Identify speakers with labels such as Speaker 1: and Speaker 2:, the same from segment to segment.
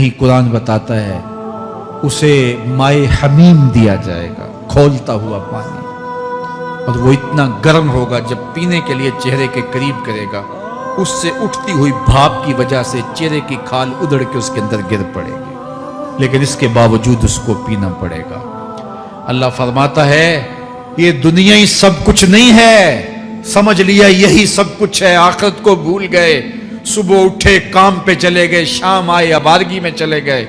Speaker 1: ہی قرآن بتاتا ہے اسے مائے حمیم دیا جائے گا، کھولتا ہوا پانی، اور وہ اتنا گرم ہوگا جب پینے کے لیے چہرے کے قریب کرے گا اس سے اٹھتی ہوئی بھاپ کی وجہ سے چہرے کی کھال ادھڑ کے اس کے اندر گر پڑے گی، لیکن اس کے باوجود اس کو پینا پڑے گا۔ اللہ فرماتا ہے یہ دنیا ہی سب کچھ نہیں ہے، سمجھ لیا یہی سب کچھ ہے، آخرت کو بھول گئے، صبح اٹھے کام پہ چلے گئے، شام آئے آبادگی میں چلے گئے،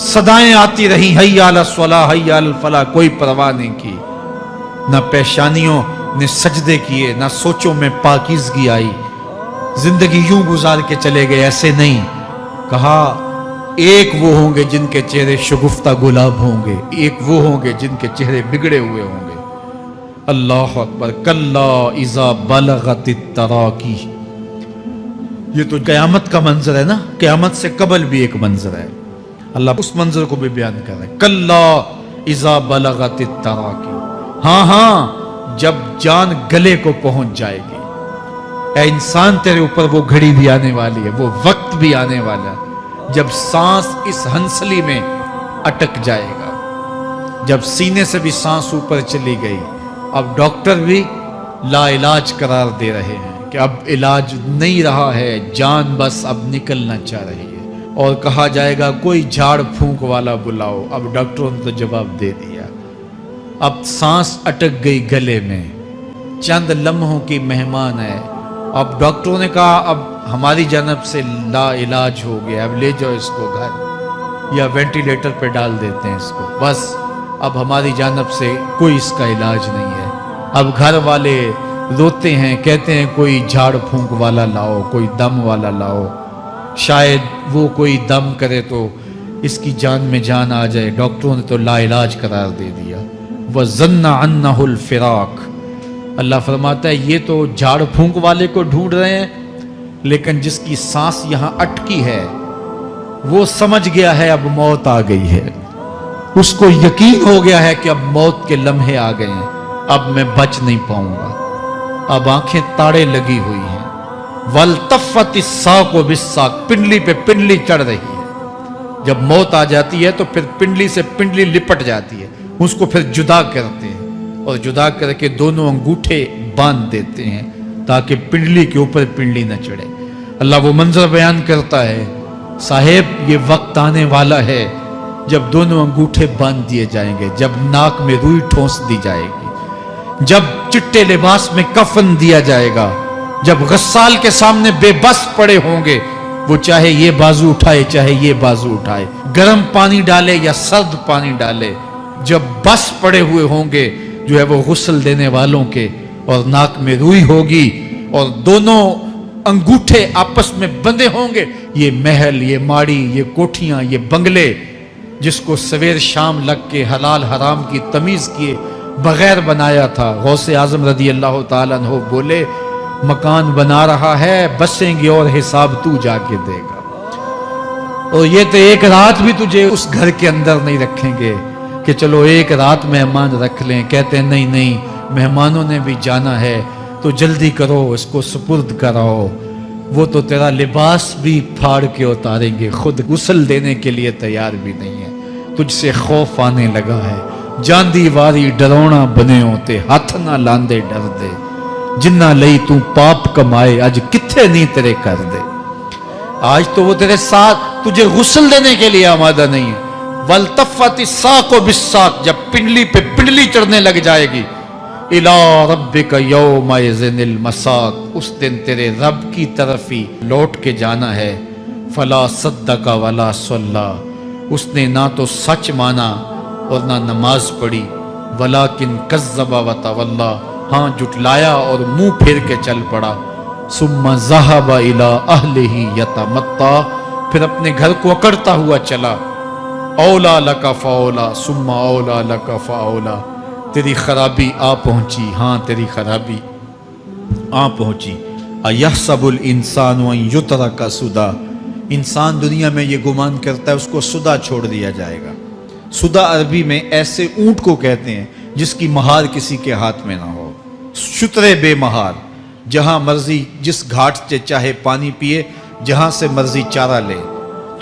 Speaker 1: صدائیں آتی رہیں حی علی الصلاح حی علی الفلاح، کوئی پرواہ نہیں کی، نہ پیشانیوں نے سجدے کیے، نہ سوچوں میں پاکیزگی آئی، زندگی یوں گزار کے چلے گئے۔ ایسے نہیں، کہا ایک وہ ہوں گے جن کے چہرے شگفتہ گلاب ہوں گے، ایک وہ ہوں گے جن کے چہرے بگڑے ہوئے ہوں گے۔ اللہ اکبر، کلا اذا بلغت التراقی، یہ تو قیامت کا منظر ہے نا، قیامت سے قبل بھی ایک منظر ہے، اللہ اس منظر کو بھی بیان کر رہا ہے، کلا اذا بلغت التراقی، ہاں ہاں جب جان گلے کو پہنچ جائے گی، اے انسان تیرے اوپر وہ گھڑی بھی آنے والی ہے، وہ وقت بھی آنے والا ہے جب سانس اس ہنسلی میں اٹک جائے گا، جب سینے سے بھی سانس اوپر چلی گئی، اب ڈاکٹر بھی لا علاج قرار دے رہے ہیں کہ اب علاج نہیں رہا ہے، جان بس اب نکلنا چاہ رہی ہے، اور کہا جائے گا کوئی جھاڑ پھونک والا بلاؤ، اب ڈاکٹروں نے تو جواب دے دیا، اب سانس اٹک گئی گلے میں، چند لمحوں کی مہمان ہے، اب ڈاکٹروں نے کہا اب ہماری جانب سے لا علاج ہو گیا، اب لے جاؤ اس کو گھر یا وینٹیلیٹر پہ ڈال دیتے ہیں اس کو، بس اب ہماری جانب سے کوئی اس کا علاج نہیں ہے۔ اب گھر والے روتے ہیں، کہتے ہیں کوئی جھاڑ پھونک والا لاؤ، کوئی دم والا لاؤ، شاید وہ کوئی دم کرے تو اس کی جان میں جان آ جائے، ڈاکٹروں نے تو لا علاج قرار دے دیا۔ وَظَنَّ عَنَّهُ الْفِرَاقُ، اللہ فرماتا ہے یہ تو جھاڑ پھونک والے کو ڈھونڈ رہے ہیں، لیکن جس کی سانس یہاں اٹکی ہے وہ سمجھ گیا ہے اب موت آ گئی ہے، اس کو یقین ہو گیا ہے کہ اب موت کے لمحے آ گئے ہیں، اب میں بچ نہیں پاؤں گا، اب آنکھیں تاڑے لگی ہوئی ہیں، وَالْتَفَّتِ السَّاقُ بِالسَّاقِ، پنڈلی پہ پنڈلی چڑھ رہی ہے، جب موت آ جاتی ہے تو پھر پنڈلی سے پنڈلی لپٹ جاتی ہے، اس کو پھر جدا کرتے ہیں، اور جدا کر کے دونوں انگوٹھے باندھ دیتے ہیں تاکہ پنڈلی کے اوپر پنڈلی نہ چڑھے۔ اللہ وہ منظر بیان کرتا ہے، صاحب یہ وقت آنے والا ہے جب دونوں انگوٹھے باندھ دیے جائیں گے، جب ناک میں روئی ٹھونس دی جائے گی، جب چٹے لباس میں کفن دیا جائے گا، جب غسال کے سامنے بے بس پڑے ہوں گے، وہ چاہے یہ بازو اٹھائے چاہے یہ بازو اٹھائے، گرم پانی ڈالے یا سرد پانی ڈالے، جب بس پڑے ہوئے ہوں گے جو ہے وہ غسل دینے والوں کے، اور ناک میں روئی ہوگی اور دونوں انگوٹھے آپس میں بندھے ہوں گے، یہ محل، یہ ماڑی، یہ کوٹھیاں، یہ بنگلے جس کو سویر شام لگ کے حلال حرام کی تمیز کیے بغیر بنایا تھا، غوث اعظم رضی اللہ تعالیٰ عنہ بولے مکان بنا رہا ہے بسیں گے اور حساب تو جا کے دے گا، اور یہ تو ایک رات بھی تجھے اس گھر کے اندر نہیں رکھیں گے کہ چلو ایک رات مہمان رکھ لیں، کہتے ہیں نہیں نہیں مہمانوں نے بھی جانا ہے تو جلدی کرو اس کو سپرد کراؤ، وہ تو تیرا لباس بھی پھاڑ کے اتاریں گے، خود غسل دینے کے لیے تیار بھی نہیں ہے، تجھ سے خوف آنے لگا ہے، جاندی واری ڈرونا بنے ہوتے ہاتھ نہ لاندے ڈر دے، جنہ لئی تو پاپ کمائے اج کتھے نہیں تیرے کر دے، آج تو وہ تیرے ساتھ تجھے غسل دینے کے لیے آمادہ نہیں ہے۔ وَالْتَفَّتِ السَّاقُ بِالسَّاقِ، جب پنڈلی پہ پنڈلی چڑھنے لگ جائے گی، إِلَىٰ رَبِّكَ يَوْمَئِذٍ الْمَسَاقُ، اس دن تیرے رب کی طرف ہی لوٹ کے جانا ہے۔ فَلَا صَدَّقَ وَلَا صَلَّىٰ، اس نے نہ تو سچ مانا اور نہ نماز پڑھی، وَلَٰكِنْ كَذَّبَ وَتَوَلَّىٰ، ہاں جھٹلایا اور منہ پھیر کے چل پڑا۔ ثُمَّ ذَهَبَ إِلَىٰ أَهْلِهِ يَتَمَطَّىٰ، پھر اپنے گھر کو اکڑتا ہوا چلا۔ اولا لک فاولا ثم اولا لک فاولا، تیری خرابی آ پہنچی، ہاں تیری خرابی آ پہنچی۔ ایحسب الانسان ان یترک سدی، انسان دنیا میں یہ گمان کرتا ہے اس کو سدا چھوڑ دیا جائے گا۔ سدا عربی میں ایسے اونٹ کو کہتے ہیں جس کی مہار کسی کے ہاتھ میں نہ ہو، شترے بے مہار، جہاں مرضی جس گھاٹ سے چاہے پانی پیے، جہاں سے مرضی چارہ لے،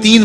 Speaker 1: 3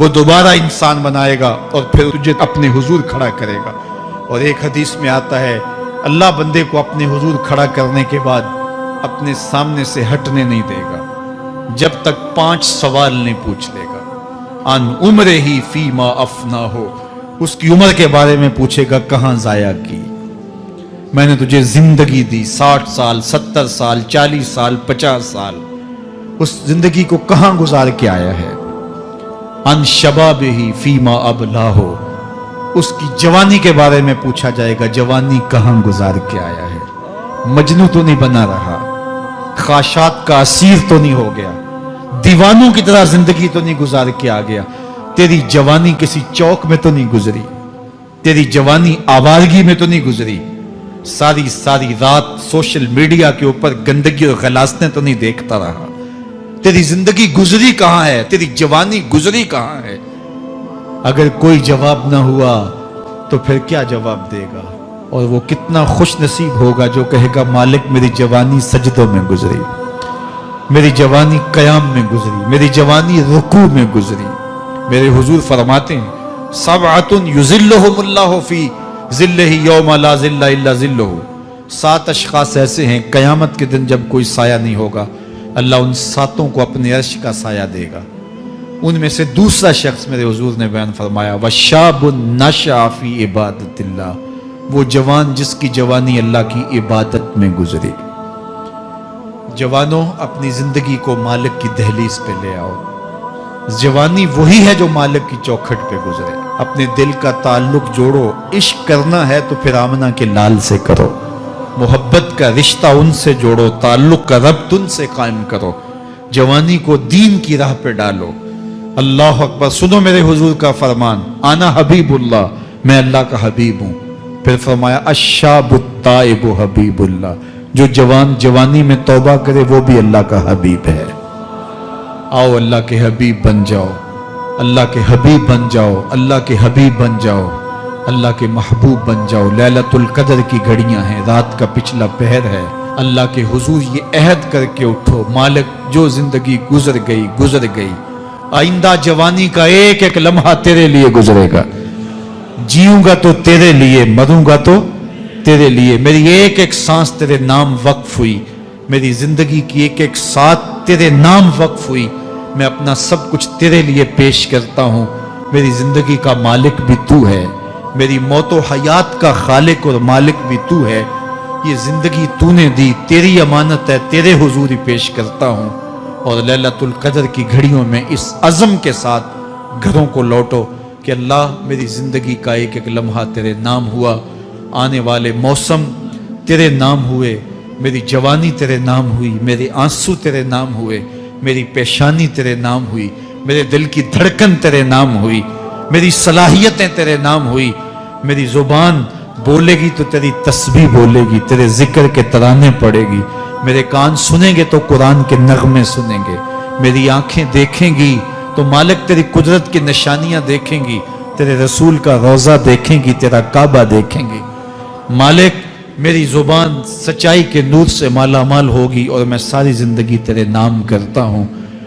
Speaker 1: وہ دوبارہ انسان بنائے گا اور پھر تجھے اپنے حضور کھڑا کرے گا۔ اور ایک حدیث میں آتا ہے اللہ بندے کو اپنے حضور کھڑا کرنے کے بعد اپنے سامنے سے ہٹنے نہیں دے گا جب تک 5 سوال نہیں پوچھ لے گا۔ ان عمرہ ہی فیما افنا ہو، اس کی عمر کے بارے میں پوچھے گا کہاں ضائع کی، میں نے تجھے زندگی دی 60 سال 70 سال 40 سال 50 سال، اس زندگی کو کہاں گزار کے آیا ہے۔ ان شباب ہی فیما ابلا ہو، اس کی جوانی کے بارے میں پوچھا جائے گا جوانی کہاں گزار کے آیا ہے، مجنوں تو نہیں بنا رہا، خواہشات کا اسیر تو نہیں ہو گیا، دیوانوں کی طرح زندگی تو نہیں گزار کے آ گیا، تیری جوانی کسی چوک میں تو نہیں گزری، تیری جوانی آوارگی میں تو نہیں گزری، ساری رات سوشل میڈیا کے اوپر گندگی اور غلاظتیں تو نہیں دیکھتا رہا، تیری زندگی گزری کہاں ہے، تیری جوانی گزری کہاں ہے۔ اگر کوئی جواب نہ ہوا تو پھر کیا جواب دے گا، اور وہ کتنا خوش نصیب ہوگا جو کہے گا مالک میری جوانی سجدوں میں گزری، میری جوانی قیام میں گزری، میری جوانی رکوع میں گزری۔ میرے حضور فرماتے ہیں سبعۃ یظلھم اللہ فی ظلہ یوم لا ظل الا ظلہ، 7 اشخاص ایسے ہیں قیامت کے دن جب کوئی سایہ نہیں ہوگا اللہ ان 7 کو اپنے عرش کا سایہ دے گا۔ ان میں سے دوسرا شخص میرے حضور نے بیان فرمایا وشاب نشأ فی عبادت اللہ، وہ جوان جس کی جوانی اللہ کی عبادت میں گزری۔ جوانوں اپنی زندگی کو مالک کی دہلیز پہ لے آؤ، جوانی وہی ہے جو مالک کی چوکھٹ پہ گزرے۔ اپنے دل کا تعلق جوڑو، عشق کرنا ہے تو پھر آمنہ کے لال سے کرو، محبت کا رشتہ ان سے جوڑو، تعلق کا ربط ان سے قائم کرو، جوانی کو دین کی راہ پہ ڈالو۔ اللہ اکبر، سنو میرے حضور کا فرمان، انا حبیب اللہ، میں اللہ کا حبیب ہوں۔ پھر فرمایا الشاب التائب حبیب اللہ، جو جوان جوانی میں توبہ کرے وہ بھی اللہ کا حبیب ہے۔ آؤ اللہ کے حبیب بن جاؤ، اللہ کے حبیب بن جاؤ، اللہ کے حبیب بن جاؤ، اللہ کے محبوب بن جاؤ۔ لیلۃ القدر کی گھڑیاں ہیں، رات کا پچھلا پہر ہے، اللہ کے حضور یہ عہد کر کے اٹھو مالک جو زندگی گزر گئی آئندہ جوانی کا ایک ایک لمحہ تیرے لیے گزرے گا، جیوں گا تو تیرے لیے، مروں گا تو تیرے لیے، میری ایک ایک سانس تیرے نام وقف ہوئی، میری زندگی کی ایک ایک ساتھ تیرے نام وقف ہوئی، میں اپنا سب کچھ تیرے لیے پیش کرتا ہوں۔ میری زندگی کا مالک بھی تو ہے، میری موت و حیات کا خالق اور مالک بھی تو ہے، یہ زندگی تو نے دی، تیری امانت ہے، تیرے حضور ہی پیش کرتا ہوں۔ اور لیلۃ القدر کی گھڑیوں میں اس عزم کے ساتھ گھروں کو لوٹو کہ اللہ میری زندگی کا ایک ایک لمحہ تیرے نام ہوا، آنے والے موسم تیرے نام ہوئے، میری جوانی تیرے نام ہوئی، میرے آنسو تیرے نام ہوئے، میری پیشانی تیرے نام ہوئی، میرے دل کی دھڑکن تیرے نام ہوئی، میری صلاحیتیں تیرے نام ہوئی، میری زبان بولے گی تو تیری تسبیح بولے گی، تیرے ذکر کے ترانے پڑے گی، میرے کان سنیں گے تو قرآن کے نغمے سنیں گے، میری آنکھیں دیکھیں گی تو مالک تیری قدرت کی نشانیاں دیکھیں گی، تیرے رسول کا روضہ دیکھیں گی، تیرا کعبہ دیکھیں گی۔ مالک میری زبان سچائی کے نور سے مالا مال ہوگی اور میں ساری زندگی تیرے نام کرتا ہوں،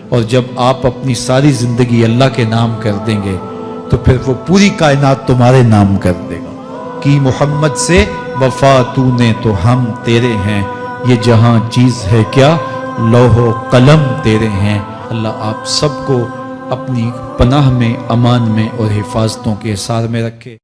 Speaker 1: اور جب آپ اپنی ساری زندگی اللہ کے نام کر دیں گے تو پھر وہ پوری کائنات تمہارے نام کر دے گا۔ کی محمد سے وفا تو نے تو ہم تیرے ہیں، یہ جہاں چیز ہے کیا لوح و قلم تیرے ہیں۔ اللہ آپ سب کو اپنی پناہ میں، امان میں اور حفاظتوں کے حصار میں رکھے۔